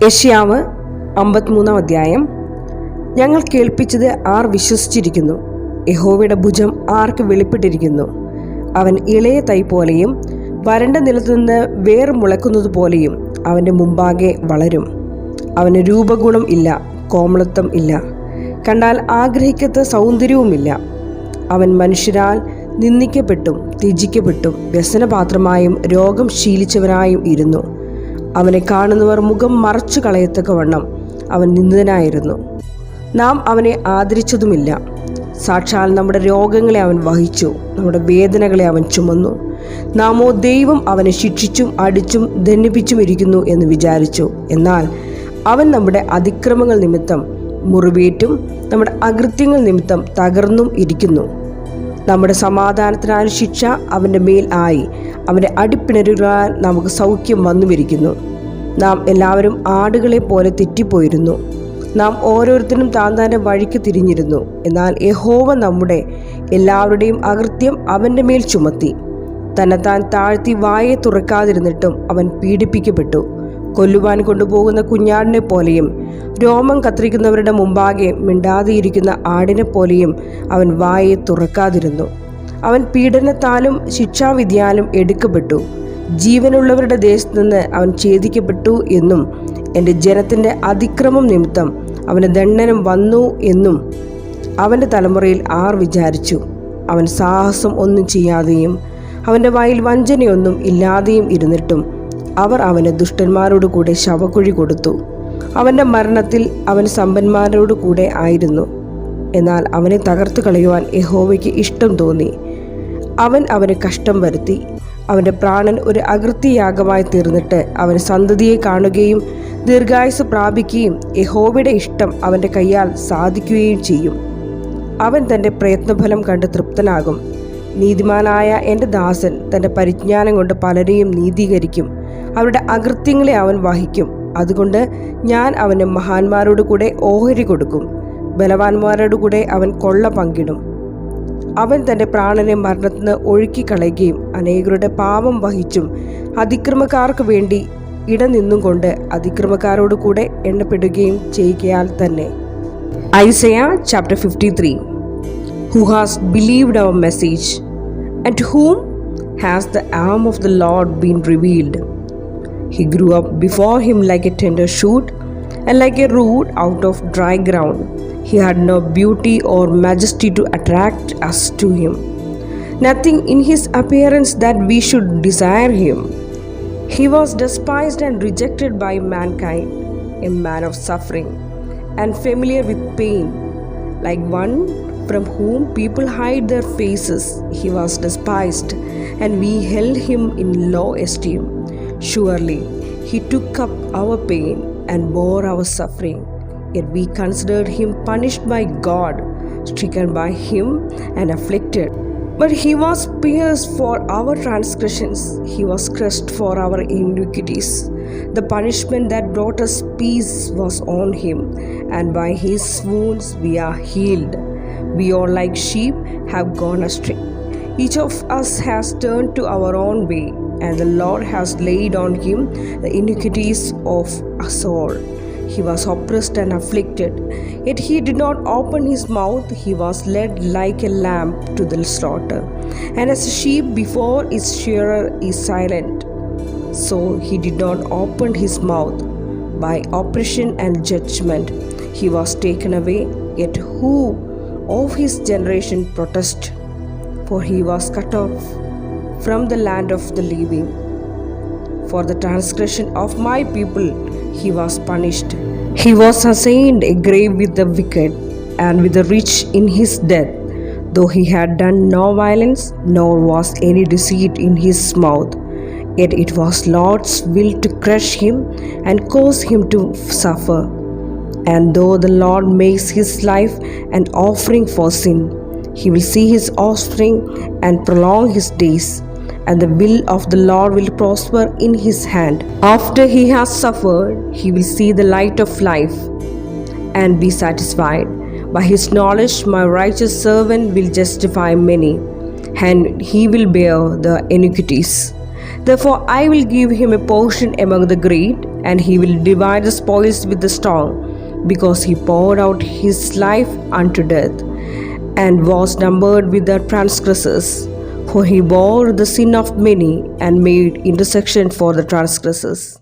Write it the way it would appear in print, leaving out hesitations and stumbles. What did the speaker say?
യെശയ്യാവ് 53 അധ്യായം. ഞങ്ങൾ കേൾപ്പിച്ചത് ആർ വിശ്വസിച്ചിരിക്കുന്നു? യഹോവയുടെ ഭുജം ആർക്ക് വെളിപ്പെട്ടിരിക്കുന്നു? അവൻ ഇളയ തൈ പോലെയും വരണ്ട നിലത്തുനിന്ന് വേർ മുളയ്ക്കുന്നത് പോലെയും അവൻ്റെ മുമ്പാകെ വളരും. അവന് രൂപഗുണം ഇല്ല, കോമളത്വം ഇല്ല, കണ്ടാൽ ആഗ്രഹിക്കത്ത സൗന്ദര്യവുമില്ല. അവൻ മനുഷ്യരാൽ നിന്ദിക്കപ്പെട്ടും ത്യജിക്കപ്പെട്ടും വ്യസനപാത്രമായും രോഗം ശീലിച്ചവനായും ഇരുന്നു. അവനെ കാണുന്നവർ മുഖം മറച്ചു കളയത്തക്കവണ്ണം അവൻ നിന്ദിതനായിരുന്നു. നാം അവനെ ആദരിച്ചതുമില്ല. സാക്ഷാൽ നമ്മുടെ രോഗങ്ങളെ അവൻ വഹിച്ചു, നമ്മുടെ വേദനകളെ അവൻ ചുമന്നു. നാമോ ദൈവം അവനെ ശിക്ഷിച്ചും അടിച്ചും ദണ്ഡിപ്പിച്ചും ഇരിക്കുന്നു എന്ന് വിചാരിച്ചു. എന്നാൽ അവൻ നമ്മുടെ അതിക്രമങ്ങൾ നിമിത്തം മുറിവേറ്റും നമ്മുടെ അകൃത്യങ്ങൾ നിമിത്തം തകർന്നും ഇരിക്കുന്നു. നമ്മുടെ സമാധാനത്തിനായ ശിക്ഷ അവൻ്റെ മേൽ ആയി, അവൻ്റെ അടിപ്പിണരുകളാൽ നമുക്ക് സൗഖ്യം വന്നുമിരിക്കുന്നു. നാം എല്ലാവരും ആടുകളെ പോലെ തെറ്റിപ്പോയിരുന്നു. നാം ഓരോരുത്തരും താന്താൻ്റെ വഴിക്ക് തിരിഞ്ഞിരുന്നു. എന്നാൽ യഹോവ നമ്മുടെ എല്ലാവരുടെയും അകൃത്യം അവൻ്റെ മേൽ ചുമത്തി. തന്നെത്താൻ താഴ്ത്തി വായെ തുറക്കാതിരുന്നിട്ടും അവൻ പീഡിപ്പിക്കപ്പെട്ടു. കൊല്ലുവാൻ കൊണ്ടുപോകുന്ന കുഞ്ഞാടിനെ പോലെയും രോമം കത്തിരിക്കുന്നവരുടെ മുമ്പാകെ മിണ്ടാതെയിരിക്കുന്ന ആടിനെ പോലെയും അവൻ വായെ തുറക്കാതിരുന്നു. അവൻ പീഡനത്താലും ശിക്ഷാവിധിയാലും എടുക്കപ്പെട്ടു. ജീവനുള്ളവരുടെ ദേശത്ത് നിന്ന് അവൻ ഛേദിക്കപ്പെട്ടു എന്നും എൻ്റെ ജനത്തിൻ്റെ അതിക്രമം നിമിത്തം അവന് ദണ്ഡനം വന്നു എന്നും അവൻ്റെ തലമുറയിൽ ആർ വിചാരിച്ചു? അവൻ സാഹസം ഒന്നും ചെയ്യാതെയും അവൻ്റെ വായിൽ വഞ്ചനയൊന്നും ഇല്ലാതെയും ഇരുന്നിട്ടും അവർ അവന് ദുഷ്ടന്മാരോട് കൂടെ ശവക്കുഴി കൊടുത്തു. അവൻ്റെ മരണത്തിൽ അവൻ സമ്പന്മാരോട് കൂടെ ആയിരുന്നു. എന്നാൽ അവനെ തകർത്തു കളയുവാൻ യഹോവയ്ക്ക് ഇഷ്ടം തോന്നി. അവൻ അവന് കഷ്ടം വരുത്തി. അവൻ്റെ പ്രാണൻ ഒരു അകൃത്യയാഗമായി തീർന്നിട്ട് അവൻ സന്തതിയെ കാണുകയും ദീർഘായുസ് പ്രാപിക്കുകയും യഹോവയുടെ ഇഷ്ടം അവൻ്റെ കയ്യാൽ സാധിക്കുകയും ചെയ്യും. അവൻ തൻ്റെ പ്രയത്നഫലം കണ്ട് തൃപ്തനാകും. നീതിമാനായ എൻ്റെ ദാസൻ തൻ്റെ പരിജ്ഞാനം കൊണ്ട് പലരെയും നീതീകരിക്കും. അവരുടെ അകൃത്യങ്ങളെ അവൻ വഹിക്കും. അതുകൊണ്ട് ഞാൻ അവന് മഹാന്മാരോട് കൂടെ ഓഹരി കൊടുക്കും, ബലവാന്മാരോട് കൂടെ അവൻ കൊള്ള പങ്കിടും. അവൻ തൻ്റെ പ്രാണനെ മരണത്തിന് ഒഴുക്കിക്കളയുകയും അനേകരുടെ പാപം വഹിച്ചും അതിക്രമക്കാർക്ക് വേണ്ടി ഇടനിന്നും കൊണ്ട് അതിക്രമക്കാരോട് കൂടെ എണ്ണപ്പെടുകയും ചെയ്യുകയാൽ തന്നെ. Isaiah chapter 53. Who has believed our message, and to whom has the arm of the Lord been revealed? He grew up before him like a tender shoot, and like a root out of dry ground. He had no beauty or majesty to attract us to him, nothing in his appearance that we should desire him. He was despised and rejected by mankind, a man of suffering and familiar with pain, like one from whom people hide their faces. He was despised, and we held him in low esteem. Surely he took up our pain and bore our suffering. Yet we considered him punished by God, stricken by him and afflicted. But he was pierced for our transgressions, he was crushed for our iniquities. The punishment that brought us peace was on him, and by his wounds we are healed. We all like sheep have gone astray. Each of us has turned to our own way, and the Lord has laid on him the iniquities of us all. He was oppressed and afflicted, yet he did not open his mouth. He was led like a lamb to the slaughter, and as a sheep before its shearer is silent, so he did not open his mouth. By oppression and judgment he was taken away. Yet who of his generation protest? For he was cut off from the land of the living. For the transgression of my people he was punished. He was assigned a grave with the wicked and with the rich in his death, though he had done no violence, nor was any deceit in his mouth. Yet it was Lord's will to crush him and cause him to suffer. And though the Lord makes his life an offering for sin, he will see his offspring and prolong his days, and the will of the Lord will prosper in his hand. After he has suffered, he will see the light of life and be satisfied. By his knowledge my righteous servant will justify many, and he will bear the iniquities. Therefore I will give him a portion among the great, and he will divide the spoils with the strong, because he poured out his life unto death, and was numbered with the transgressors. For he bore the sin of many, and made intercession for the transgressors.